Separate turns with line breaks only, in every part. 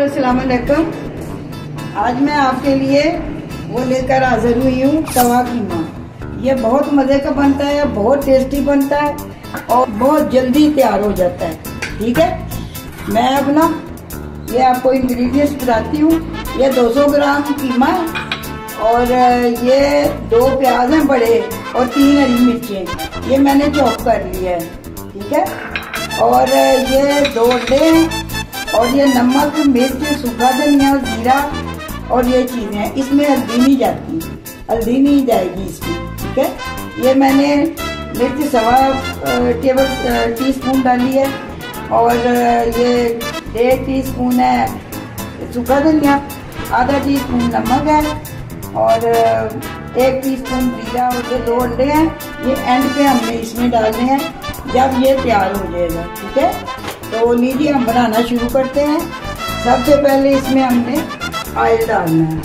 अस्सलाम वालेकुम। आज मैं आपके लिए वो लेकर हाजिर हुई हूँ तवा कीमा। ये बहुत मज़े का बनता है, बहुत टेस्टी बनता है और बहुत जल्दी तैयार हो जाता है। ठीक है, मैं अपना ये आपको इंग्रेडिएंट्स बताती हूँ। ये 200 ग्राम कीमा है और ये 2 प्याज हैं बड़े और 3 हरी मिर्चें, ये मैंने चॉप कर लिया है। ठीक है, और ये 2 अंडे हैं और ये नमक, मिर्च, सूखा धनिया, जीरा और ये चीज़ें हैं। इसमें हल्दी नहीं जाती, हल्दी नहीं जाएगी इसमें। ठीक है, ये मैंने मिर्च 1.25 टीस्पून डाली है और ये 1.5 टीस्पून है सूखा धनिया, आधा टीस्पून नमक है और 1 टीस्पून जीरा और ये 2 अंडे हैं। ये एंड पे हमने इसमें डालने हैं जब ये तैयार हो जाएगा। ठीक है, तो लीजिए हम बनाना शुरू करते हैं। सबसे पहले इसमें हमने ऑयल डालना है।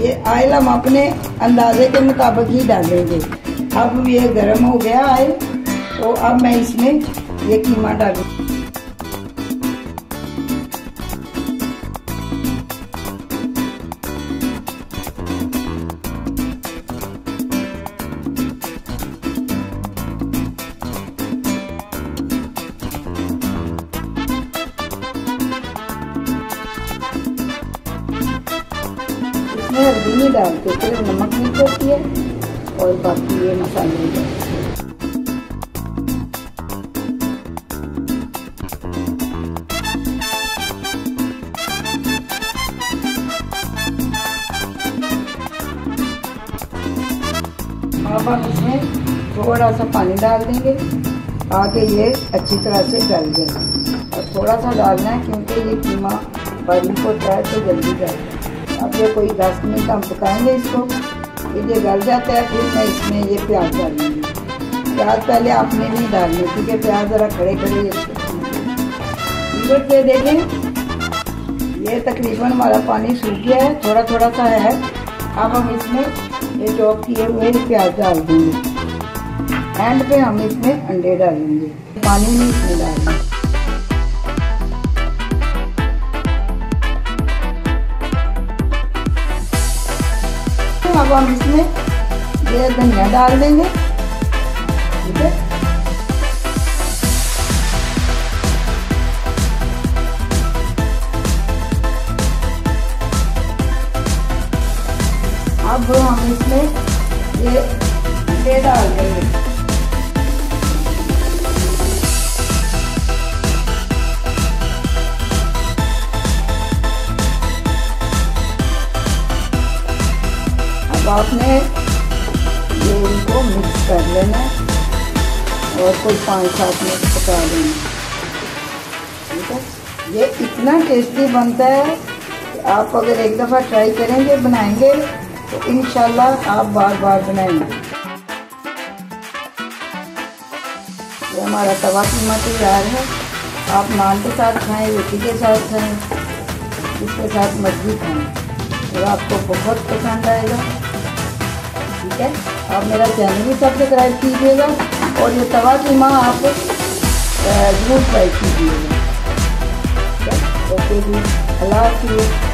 ये ऑयल हम अपने अंदाजे के मुताबिक ही डालेंगे। अब ये गर्म हो गया ऑयल, तो अब मैं इसमें ये कीमा डालूंगी। इसमें हल्दी नहीं डालते, सिर्फ नमक मिर्च होती है और बाकी ये मसाले डालते हैं। अब हम इसमें थोड़ा सा पानी डाल देंगे ताकि ये अच्छी तरह से गल जाए। और थोड़ा सा डालना है क्योंकि ये कीमा बारीक होता है तो जल्दी गल जाए। अब ये कोई 10 मिनट हम पकाएंगे इसको। ये गल जाता है फिर मैं इसमें ये प्याज डालूंगी। प्याज पहले आपने नहीं डालने क्योंकि प्याज ज़रा खड़े खड़े ये देखें, ये तकरीबन हमारा पानी सूख गया है, थोड़ा थोड़ा सा है। अब हम इसमें ये चॉप किए हुए प्याज डाल देंगे। एंड पे हम इसमें अंडे डालेंगे, पानी नहीं इसमें डालना। अब हम इसमें ये धनिया डाल देंगे। ठीक है, अब हम इसमें ये अंडे डाल देंगे। अब आपने ये इनको मिक्स कर लेना और कोई 5-7 मिनट पका लेना। ठीक है, ये इतना टेस्टी बनता है कि आप अगर एक दफ़ा ट्राई करेंगे, बनाएंगे तो इंशाल्लाह आप बार बार बनाएंगे। ये हमारा तवा कीमा तैयार है। आप नान के साथ खाएं, रोटी के साथ खाएं, इसके साथ मर्जी खाएं और आपको बहुत पसंद आएगा। ठीक है, आप मेरा चैनल भी सब्सक्राइब कीजिएगा और ये तवा कीमा आप ज़रूर ट्राई कीजिएगा। ओके जी, अल्लाह हाफ़िज़।